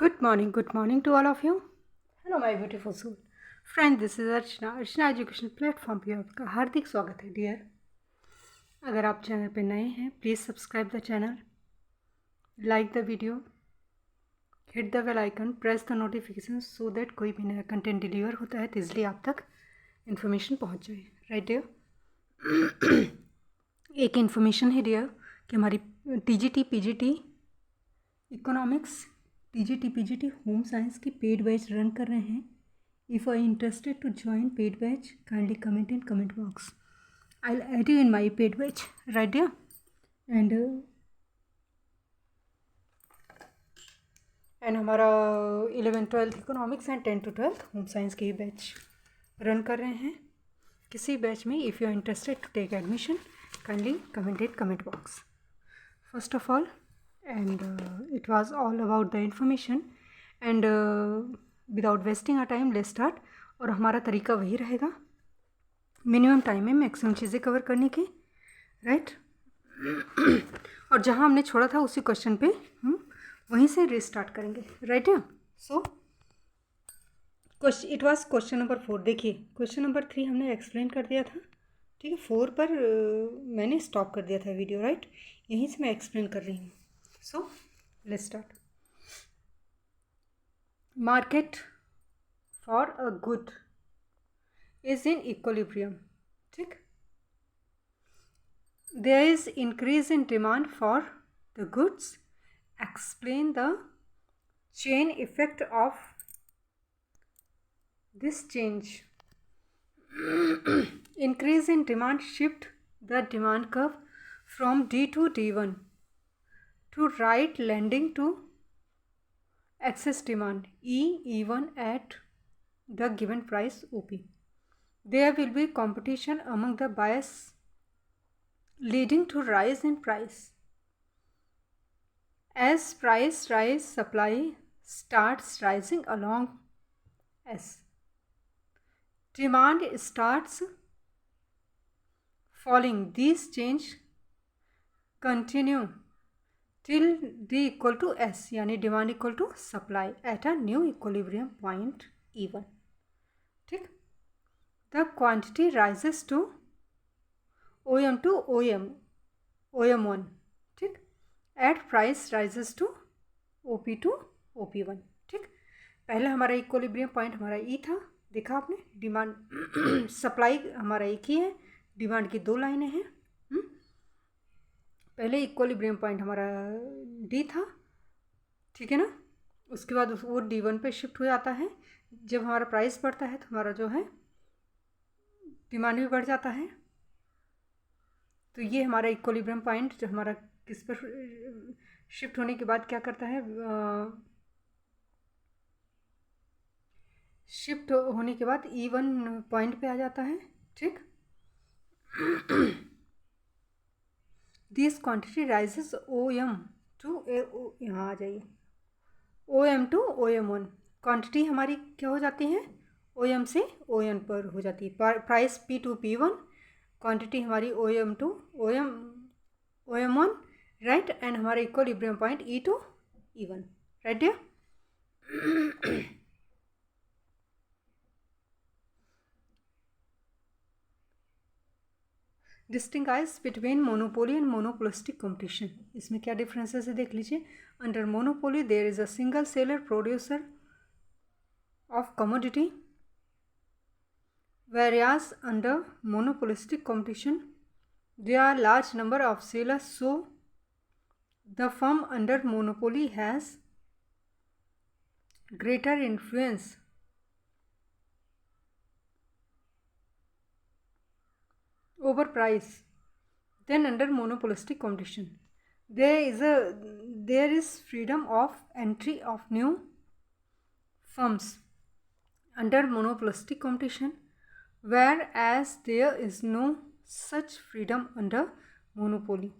Good morning to all of you. Hello, my beautiful soul. Friend, this is Archana. Archana education platform पे आपका हार्दिक स्वागत है dear. अगर आप चैनल पे नए हैं please subscribe the channel, like the video, hit the bell icon, press the notification so that कोई भी नया कंटेंट डिलीवर होता है तो इसलिए आप तक इन्फॉर्मेशन पहुंच जाए. Right dear. एक इन्फॉर्मेशन है डियर कि हमारी TGT PGT economics TGT PGT home science की पेड बैच रन कर रहे हैं. If I interested to join paid batch kindly comment in comment box. I will add you in my paid batch. Right dear. And हमारा 11th-12th economics and 10th-12th home science के ही batch run कर रहे हैं. किसी batch में if you are interested to take admission kindly comment in comment box. First of all, and it was all about the information and without wasting our time let's start. और हमारा तरीका वही रहेगा, मिनिमम टाइम में maximum चीज़ें cover करने की. Right. और जहाँ हमने छोड़ा था उसी क्वेश्चन पे हम वहीं से रीस्टार्ट करेंगे. Right. So it was question number 4. देखिए क्वेश्चन नंबर 3 हमने एक्सप्लेन कर दिया था. ठीक है, 4 पर मैंने स्टॉप कर दिया था वीडियो. राइट. यहीं से मैं एक्सप्लेन कर रही हूँ. So let's start. Market for a good is in equilibrium. ठीक. There is increase in demand for the goods. Explain the chain effect of this change. Increase in demand shift the demand curve from D to D1 to right lending to excess demand E1 at the given price OP. There will be competition among the buyers leading to rise in price. As price rise, supply starts rising along S. Demand starts falling. These change continue till D equal to S, यानी demand equal to supply at a new equilibrium point E1. ठीक. The quantity rises to OM to OM1. ठीक. At price rises to OP to OP1. ठीक. पहले हमारा equilibrium point हमारा E था, देखा आपने. डिमांड सप्लाई हमारा एक ही है, डिमांड की 2 लाइनें हैं. पहले इक्वलिब्रियम पॉइंट हमारा D था. ठीक है ना. उसके बाद वो D1 पे शिफ्ट हो जाता है. जब हमारा प्राइस बढ़ता है तो हमारा जो है डिमांड भी बढ़ जाता है. तो ये हमारा इक्वलिब्रियम पॉइंट जो हमारा किस पर शिफ्ट होने के बाद क्या करता है, शिफ्ट होने के बाद E1 पॉइंट पे आ जाता है. ठीक. This quantity rises OM to यहाँ आ जाइए OM टू OM1. क्वांटिटी हमारी क्या हो जाती है, OM से OM पर हो जाती है. Price P to P1, quantity हमारी OM to OM1. Right. And हमारा equilibrium point E to E1. Right dear. Distinguish between monopoly and monopolistic competition. इसमें क्या डिफरेंसेस है देख लीजिए. Under monopoly there is a single seller producer of commodity, whereas under monopolistic competition there are large number of sellers, so the firm under monopoly has greater influence over price than under monopolistic competition. There is freedom of entry of new firms under monopolistic competition, whereas there is no such freedom under monopoly.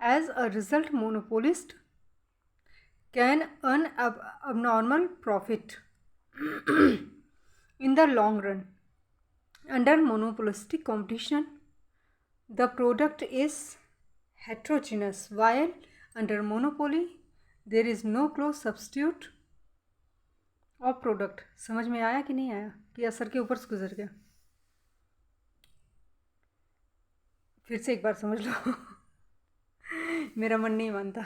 As a result, monopolist can earn abnormal profit in the long run. Under monopolistic competition, the product is heterogeneous, while under monopoly there is no close substitute और product समझ में आया कि नहीं आया, कि असर के ऊपर से गुजर गया? फिर से एक बार समझ लो। मेरा मन नहीं मानता।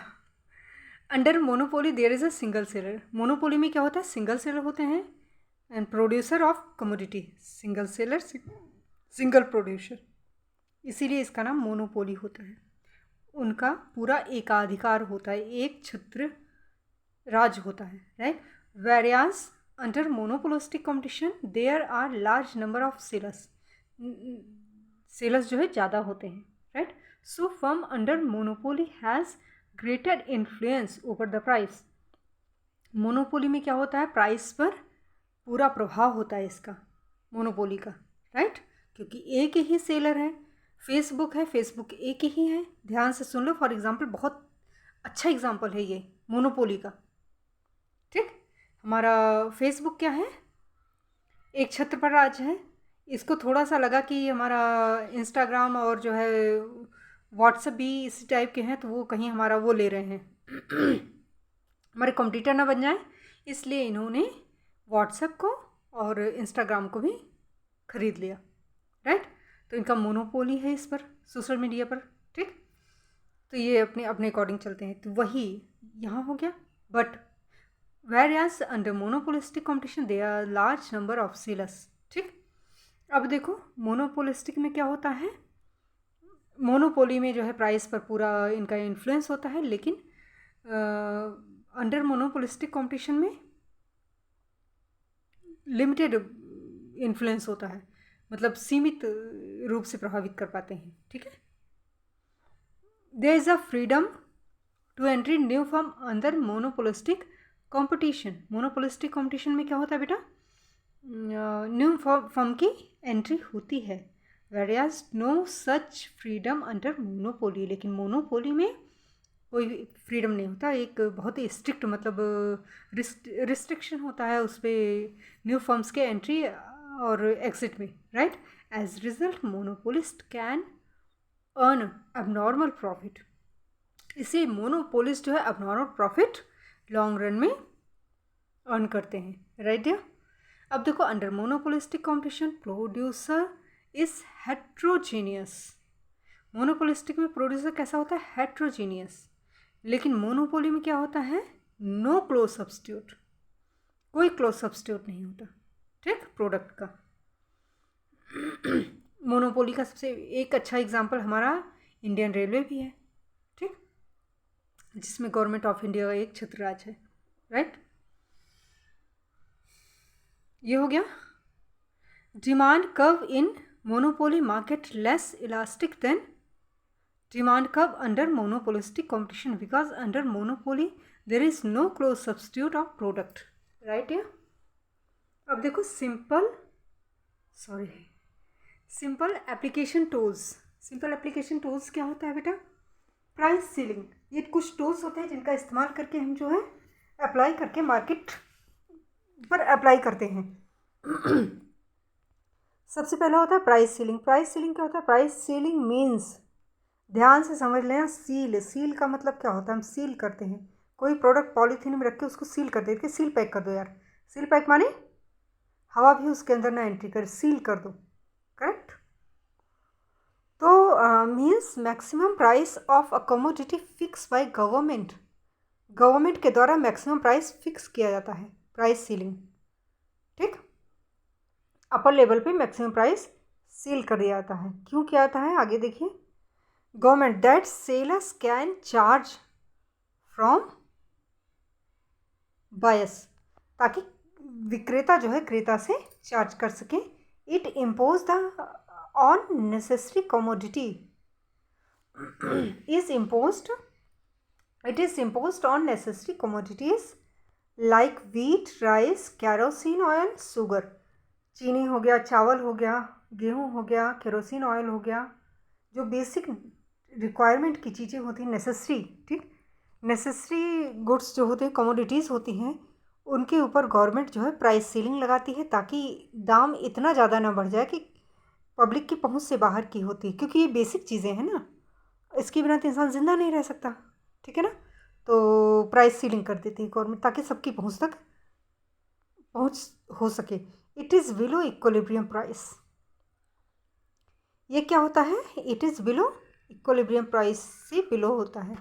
Under monopoly there is a single seller. Monopoly में क्या होता है, सिंगल सेलर होते हैं and producer of commodity. Single seller, single producer, इसीलिए इसका नाम मोनोपोली होता है। उनका पूरा एकाधिकार होता है, एक छत्र राज होता है, right. Whereas under monopolistic competition there are large number of sellers. Sellers जो है ज़्यादा होते हैं, right. So firm under monopoly has greater influence over the price. Monopoly में क्या होता है, प्राइस पर पूरा प्रभाव होता है इसका, मोनोपोली का, राइट। क्योंकि एक ही सेलर है। फेसबुक है, फेसबुक एक ही है। ध्यान से सुन लो, फॉर एग्जांपल, बहुत अच्छा एग्जांपल है ये मोनोपोली का, ठीक। हमारा फेसबुक क्या है, एक छत्र पर राज है। इसको थोड़ा सा लगा कि हमारा इंस्टाग्राम और जो है व्हाट्सएप भी इसी टाइप के हैं, तो वो कहीं हमारा वो ले रहे हैं, हमारे कंप्यूटर ना बन जाए, इसलिए इन्होंने व्हाट्सएप को और इंस्टाग्राम को भी ख़रीद लिया, राइट। तो इनका मोनोपोली है इस पर, सोशल मीडिया पर, ठीक। तो ये अपने अपने अकॉर्डिंग चलते हैं। तो वही यहाँ हो गया। But whereas under monopolistic competition there are large number of sellers, ठीक। अब देखो मोनोपोलिस्टिक में क्या होता है, मोनोपोली में जो है प्राइस पर पूरा इनका इन्फ्लुएंस होता है, लेकिन अंडर मोनोपोलिस्टिक कंपटीशन में लिमिटेड इन्फ्लुएंस होता है, मतलब सीमित रूप से प्रभावित कर पाते हैं, ठीक है। There is a freedom to entry new firm under monopolistic competition. Monopolistic competition में क्या होता है बेटा, न्यू फर्म की एंट्री होती है। Whereas no such freedom under monopoly. लेकिन मोनोपोली में कोई फ्रीडम नहीं होता, एक बहुत ही स्ट्रिक्ट मतलब रिस्ट्रिक्शन होता है उस पर न्यू फर्म्स के एंट्री और एग्जिट में, right. As result monopolist can earn abnormal profit. इसे मोनोपोलिस्ट जो है अबनॉर्मल प्रॉफिट लॉन्ग रन में अर्न करते हैं, राइट डियर। अब देखो under monopolistic competition producer is heterogeneous. Monopolistic में प्रोड्यूसर कैसा होता है, हेट्रोजीनियस। लेकिन मोनोपोली में क्या होता है, नो क्लोज सब्स्टिट्यूट, कोई क्लोज सब्स्टिट्यूट नहीं होता, ठीक, प्रोडक्ट का। मोनोपोली का सबसे एक अच्छा एग्जांपल हमारा इंडियन रेलवे भी है, ठीक, जिसमें गवर्नमेंट ऑफ इंडिया का एक छत्रराज है, राइट। ये हो गया। Demand curve in monopoly market less elastic than demand curve under monopolistic competition, because under monopoly there is no close substitute of product, right. या अब देखो simple application tools. Simple application tools क्या होता है बेटा, प्राइस सीलिंग। ये कुछ tools होते हैं जिनका इस्तेमाल करके हम जो है अप्लाई करके मार्केट पर अप्लाई करते हैं। सबसे पहला होता है प्राइस सीलिंग। प्राइस सीलिंग क्या होता है, प्राइस सीलिंग मीन्स, ध्यान से समझ लेना, सील का मतलब क्या होता है, हम सील करते हैं कोई प्रोडक्ट, पॉलीथीन में रख के उसको सील कर देते, सील पैक कर दो यार। सील पैक माने हवा भी उसके अंदर ना एंट्री करे, सील कर दो, करेक्ट। तो means maximum price of a commodity fix by government. Government के द्वारा मैक्सिमम प्राइस फिक्स किया जाता है, प्राइस सीलिंग, ठीक। अपर लेवल पे मैक्सिमम प्राइस सील कर दिया जाता है। क्यों किया जाता है, आगे देखिए। Government that sellers can charge from buyers, ताकि विक्रेता जो है क्रेता से चार्ज कर सके। It impose the on necessary commodity is imposed, it is imposed on necessary commodities like wheat, rice, kerosene oil, sugar। चीनी हो गया, चावल हो गया, गेहूँ हो गया, केरोसिन ऑयल हो गया, जो बेसिक रिक्वायरमेंट की चीज़ें होती हैं, नेसेसरी, ठीक, नेसेसरी गुड्स जो होते हैं, कमोडिटीज़ होती हैं, उनके ऊपर गवर्नमेंट जो है प्राइस सीलिंग लगाती है, ताकि दाम इतना ज़्यादा ना बढ़ जाए कि पब्लिक की पहुंच से बाहर की होती है। क्योंकि ये बेसिक चीज़ें हैं ना, इसके बिना तो इंसान ज़िंदा नहीं रह सकता, ठीक है ना। तो प्राइस सीलिंग कर देती है गवर्नमेंट, ताकि सबकी पहुंच तक पहुंच हो सके। It is below equilibrium price. ये क्या होता है? It is below equilibrium price से बिलो होता है।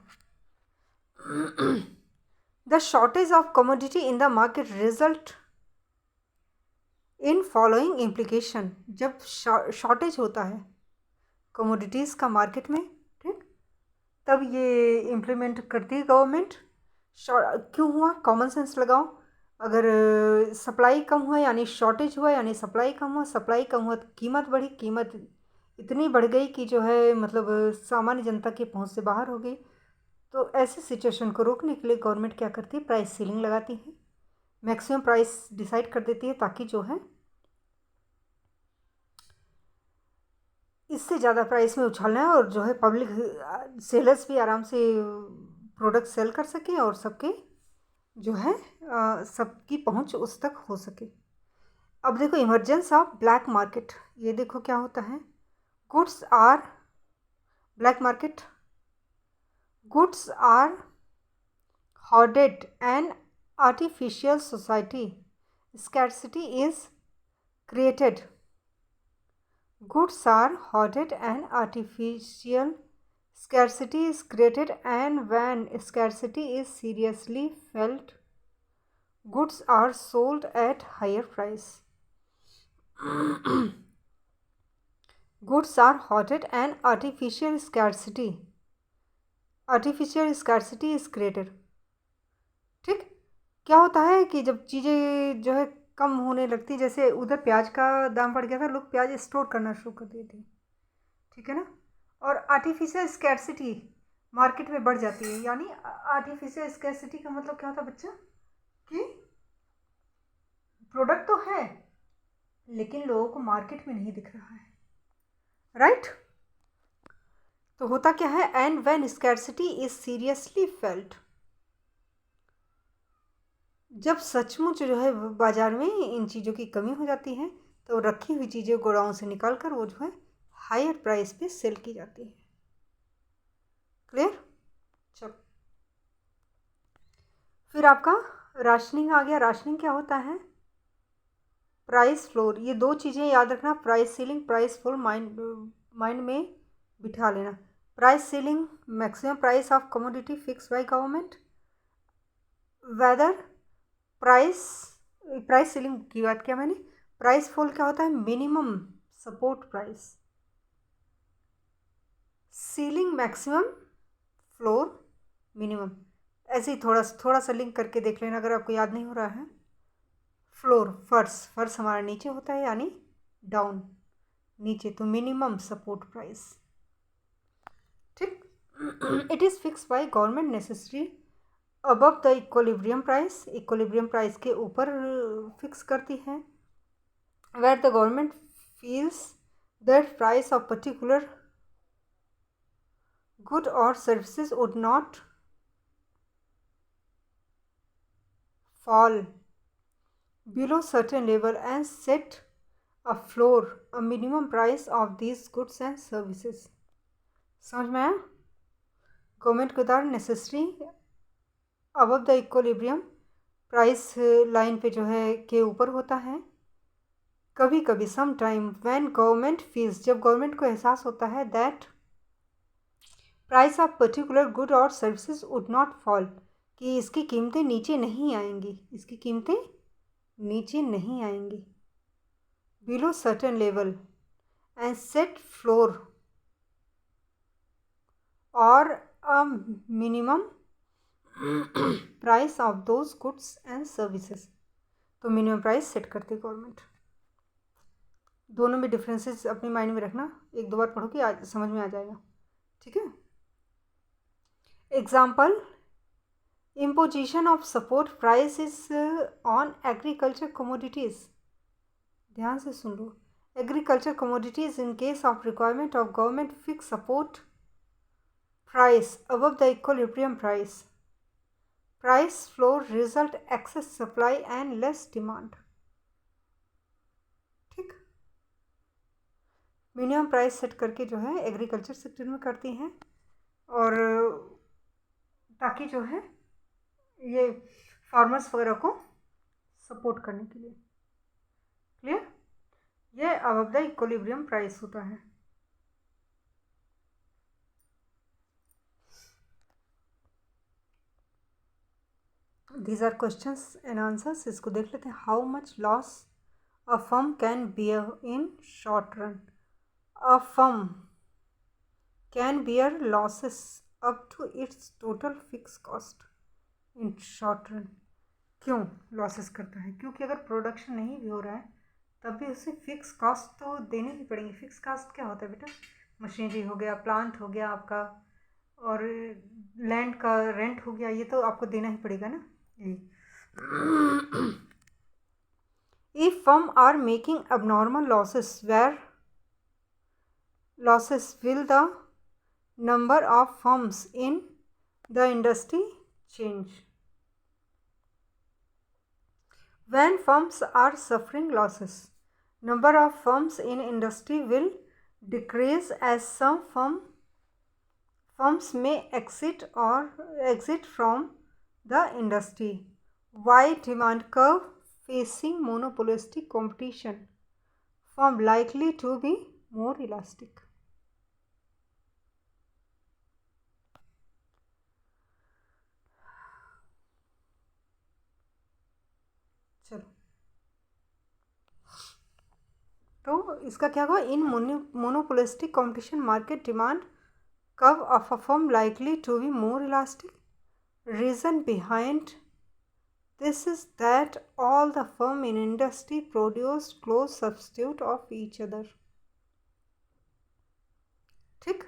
The shortage of commodity in the market result in following implication. जब शॉर्टेज होता है कमोडिटीज़ का मार्केट में, ठीक, तब ये इम्प्लीमेंट करती है गवर्नमेंट। क्यों हुआ? कॉमन सेंस लगाओ। अगर सप्लाई कम हुआ यानी शॉर्टेज हुआ, यानी सप्लाई कम हुआ, सप्लाई कम हुआ तो कीमत बढ़ी, कीमत इतनी बढ़ गई कि जो है मतलब सामान्य जनता की पहुंच से बाहर हो गई। तो ऐसे सिचुएशन को रोकने के लिए गवर्नमेंट क्या करती है? प्राइस सीलिंग लगाती है, मैक्सिमम प्राइस डिसाइड कर देती है, ताकि जो है इससे ज़्यादा प्राइस में उछालना है और जो है पब्लिक सेलर्स भी आराम से प्रोडक्ट सेल कर सकें और सबके जो है सबकी पहुंच उस तक हो सके। अब देखो इमरजेंस ऑफ ब्लैक मार्केट। ये देखो क्या होता है। Goods are black market, goods are hoarded and artificial society, scarcity is created. Goods are hoarded and artificial scarcity is created, and when scarcity is seriously felt, goods are sold at higher price. Goods are hoarded and artificial scarcity is created. ठीक, क्या होता है कि जब चीज़ें जो है कम होने लगती, जैसे उधर प्याज का दाम बढ़ गया था, लोग प्याज स्टोर करना शुरू कर दिए थे, ठीक है ना। और आर्टिफिशियल स्कैर्सिटी मार्केट में बढ़ जाती है। यानी आर्टिफिशियल स्कैर्सिटी का मतलब क्या होता है बच्चा? कि प्रोडक्ट तो है लेकिन लोगों को मार्केट में नहीं दिख रहा है, राइट। तो होता क्या है? And when scarcity is seriously felt, जब सचमुच जो है बाज़ार में इन चीज़ों की कमी हो जाती है तो रखी हुई चीज़ें गोडाउन से निकाल कर वो जो है हायर प्राइस पे सेल की जाती है। क्लियर? चलो, फिर आपका राशनिंग आ गया। राशनिंग क्या होता है? Price floor. ये दो चीज़ें याद रखना, price ceiling, price floor, mind में बिठा लेना। Price ceiling, maximum price of commodity fix by government. Whether price ceiling की बात किया मैंने। प्राइस फॉल क्या होता है? Minimum support price. Ceiling maximum, floor minimum. ऐसे ही थोड़ा सा लिंक करके देख लेना अगर आपको याद नहीं हो रहा है। फ्लोर फर्श हमारा नीचे होता है यानी डाउन, नीचे, तो मिनिमम सपोर्ट प्राइस, ठीक। It is fix by government necessary above the equilibrium price. Equilibrium price के ऊपर फिक्स करती है। Where the government feels that price of particular good और services would not fall below certain level and set a floor, a minimum price of these goods and services. समझ में आया? Government के द्वारा necessary above the equilibrium price line पे जो है के ऊपर होता है। कभी कभी some time when government feels, जब गवर्नमेंट को एहसास होता है that price of particular good और सर्विसेज वुड नॉट फॉल, कि इसकी कीमतें नीचे नहीं आएंगी, इसकी कीमतें नीचे नहीं आएंगी, below certain level and set floor or a minimum price of those goods and services. तो मिनिमम प्राइस सेट करती गवर्नमेंट। दोनों में डिफरेंसेस अपने माइंड में रखना, एक दो बार पढ़ो कि आज समझ में आ जाएगा, ठीक है। Example, imposition of support prices on agriculture commodities। ध्यान से सुन लो। Agriculture commodities in case of requirement of government fixed support price above the equilibrium price, price floor result excess supply and less demand, ठीक। Minimum price set करके जो है agriculture sector में करती हैं, और ताकि जो है ये फार्मर्स वगैरह को सपोर्ट करने के लिए। क्लियर? ये अबव द इक्विलिब्रियम प्राइस होता है। These are questions and answers. इसको देख लेते हैं। How much loss a firm can bear in short run? A firm can bear losses up to its total fixed cost in short run। क्यों losses करता है? क्योंकि अगर प्रोडक्शन नहीं भी हो रहा है तब भी उसे फिक्स कॉस्ट तो देनी ही पड़ेंगी। फिक्स कॉस्ट क्या होता है बेटा? मशीनरी हो गया, प्लांट हो गया आपका, और लैंड का रेंट हो गया, ये तो आपको देना ही पड़ेगा ना। If firm are making abnormal losses where losses will the number of firms in the industry change? When firms are suffering losses, number of firms in industry will decrease as some firms may exit from the industry. Why demand curve facing monopolistic competition firm likely to be more elastic? चलो, तो इसका क्या होगा? In monopolistic competition market demand curve of a firm likely to be more elastic. Reason behind this is that all the firm in industry produce close substitute of each other. ठीक?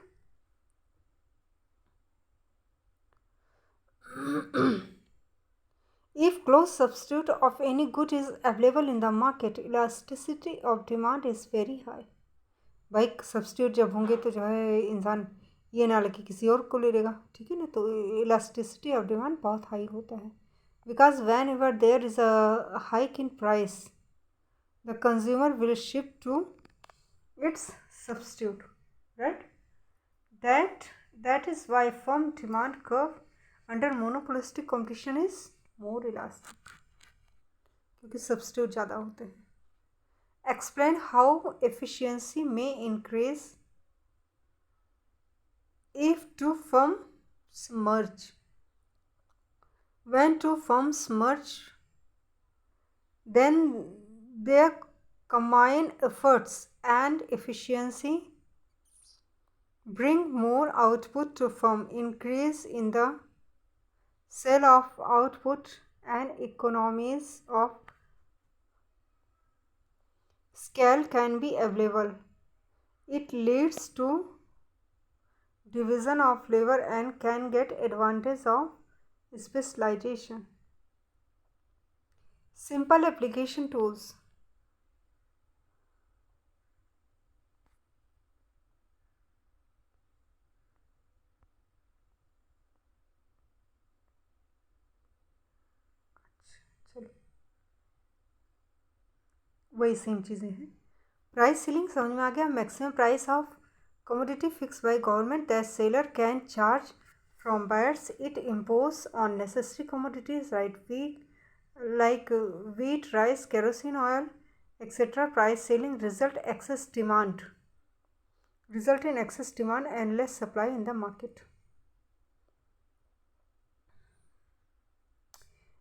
If close substitute of any good is available in the market, elasticity of demand is very high. भाई substitute जब होंगे तो जो है इंसान ये ना लगे किसी और को ले लेगा, ठीक है ना। तो इलास्टिसिटी ऑफ डिमांड बहुत हाई होता है, because whenever there is a hike in price the consumer will shift to its substitute, right? That is why firm demand curve under monopolistic competition is more elastic, क्योंकि substitute ज़्यादा होते हैं। Explain how efficiency may increase if two firms merge. When two firms merge, then their combined efforts and efficiency bring more output to firm. Increase in the sale of output and economies of scale can be available. It leads to division of labor and can get advantage of specialization. Simple application tools. चलो, वही same चीज़ें हैं। Price ceiling समझ में आ गया। Maximum price of commodity fixed by government that seller can charge from buyers. It impose on necessary commodities like wheat, rice, kerosene oil, etc. Price ceiling result in excess demand and less supply in the market.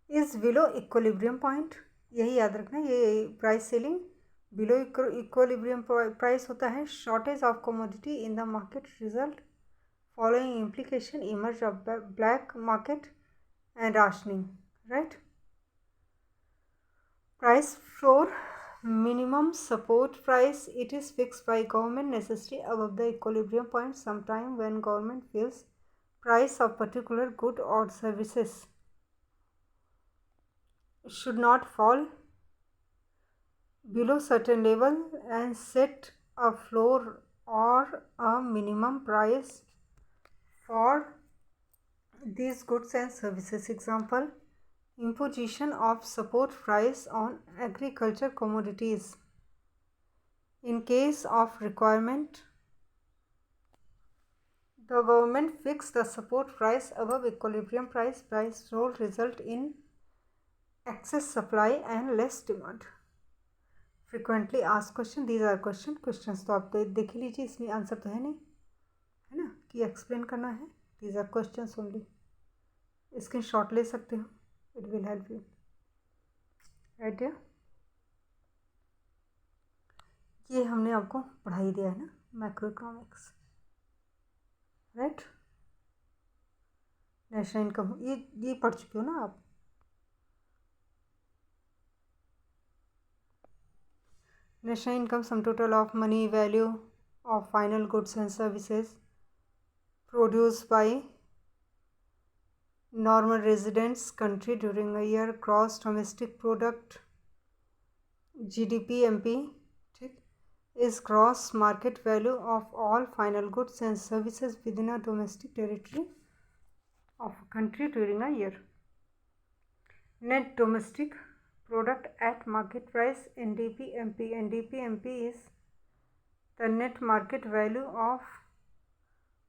Is below equilibrium point, यही याद रखना, ये price selling below equilibrium price होता है। Shortage of commodity in the market result following implication emerge of black market and rationing, right? Price floor minimum support price, it is fixed by government necessary above the equilibrium point sometime when government feels price of particular good or services should not fall below certain level and set a floor or a minimum price for these goods and services. Example, imposition of support price on agriculture commodities. In case of requirement, the government fix the support price above equilibrium price. Price floor result in excess supply and less demand. Frequently asked question, these are questions तो आप देख ही लीजिए, इसमें answer तो है नहीं, है ना, कि एक्सप्लेन करना है. These are questions only. Screenshot ले सकते हो, it will help you. Right dear, ये हमने आपको पढ़ा ही दिया है ना, macroeconomics. Right, national income ये पढ़ चुके हो ना आप. National income, sum total of money value of final goods and services produced by normal residents country during a year. Gross domestic product GDP MP ठीक, is gross market value of all final goods and services within a domestic territory of a country during a year. Net domestic product at market price NDP MP. NDP MP is the net market value of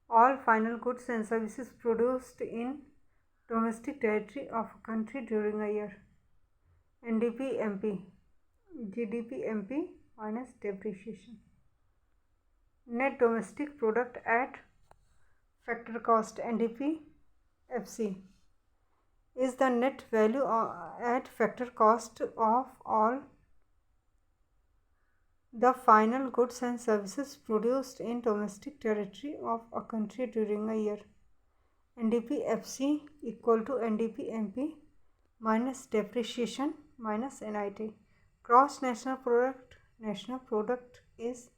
all final goods and services produced in domestic territory of a country during a year. NDP MP, GDP MP minus depreciation. Net domestic product at factor cost NDP FC is the net value at factor cost of all the final goods and services produced in domestic territory of a country during a year. NDP FC equal to NDP MP minus depreciation minus NIT. Gross national product is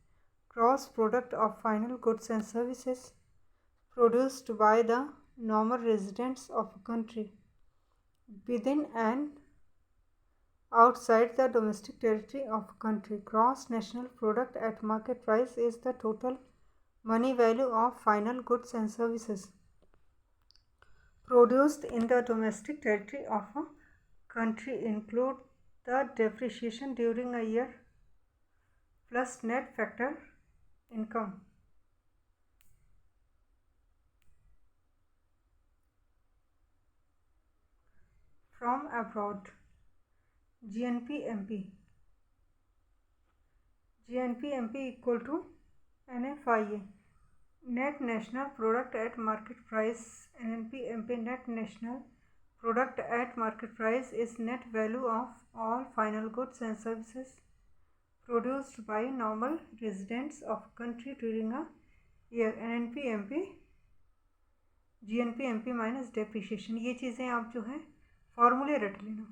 gross product of final goods and services produced by the normal residents of a country within and outside the domestic territory of a country. Gross national product at market price is the total money value of final goods and services produced in the domestic territory of a country, include the depreciation during a year plus net factor income. From abroad, GNP MP. GNP MP equal to NFIA. Net national product at market price. NNP MP net national product at market price is net value of all final goods and services produced by normal residents of country during a year. NNP MP GNP MP minus depreciation. ये चीज़ें आप जो है फॉर्मूले रट लेना.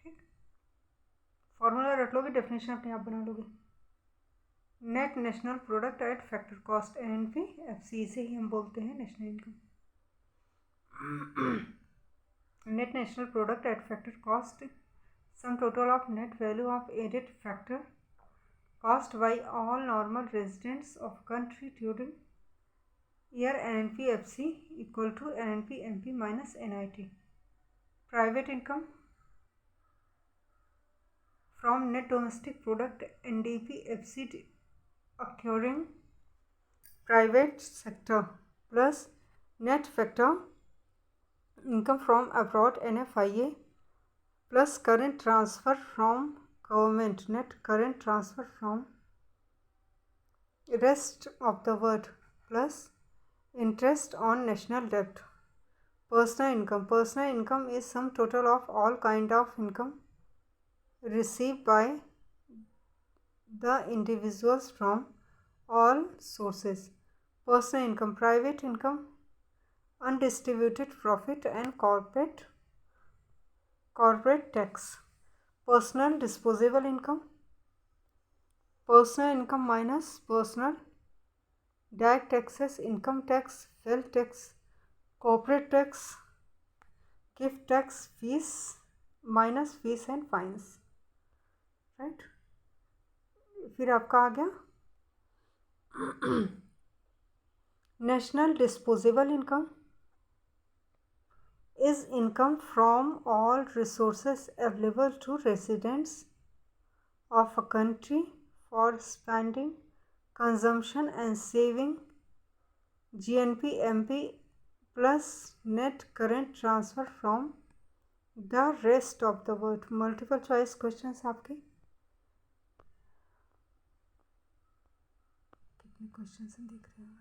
ठीक, formula रट लोगे, डेफिनेशन अपने आप बना लोगे. Net national product at factor cost NNP FC, से ही हम बोलते हैं national income. Net national product at factor cost, sum total of net value of added factor cost by all normal residents of country during year. NNP FC equal to NNP MP minus NIT. Private income from net domestic product NDP FC occurring private sector plus net factor income from abroad NFIA plus current transfer from government, net current transfer from rest of the world plus interest on national debt. Personal income is sum total of all kind of income received by the individuals from all sources. Personal income. Private income, undistributed profit and corporate tax. Personal disposable income, personal income minus personal direct taxes, income tax, wealth tax, corporate tax, gift tax, fees minus fees and fines. Right, फिर आपका आ गया national disposable income is income from all resources available to residents of a country for spending, consumption and saving. GNP MP plus net current transfer from the rest of the word, multiple choice question आपके कितने question देख रहे हो?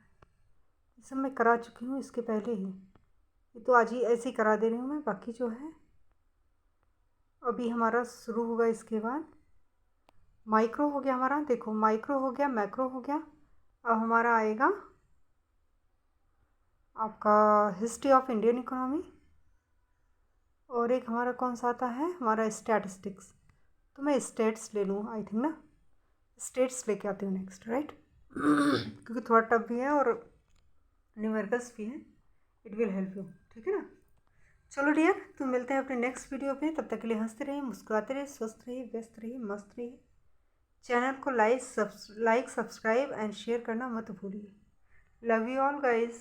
ये सब मैं करा चुकी हूँ इसके पहले ही, ये तो आज ही ऐसे ही करा दे रही हूँ मैं। बाकी जो है अभी हमारा शुरू होगा इसके बाद। माइक्रो हो गया हमारा, देखो माइक्रो हो गया, मैक्रो हो गया। अब हमारा आएगा आपका हिस्ट्री ऑफ इंडियन इकोनॉमी, और एक हमारा कौन सा आता है, हमारा स्टैटिस्टिक्स। तो मैं स्टेट्स ले लूँ आई थिंक ना, स्टेट्स लेके आती हूँ नेक्स्ट, राइट। क्योंकि थोड़ा टफ भी है और न्यूमेरिकल्स भी है, इट विल हेल्प यू, ठीक है ना। चलो डियर, तो मिलते हैं अपने नेक्स्ट वीडियो पे। तब तक के लिए हंसते रहिए, मुस्कुराते रहिए, स्वस्थ रहिए, व्यस्त रहिए, मस्त रहिए। चैनल को लाइक, सब्सक्राइब एंड शेयर करना मत भूलिए। Love you all guys.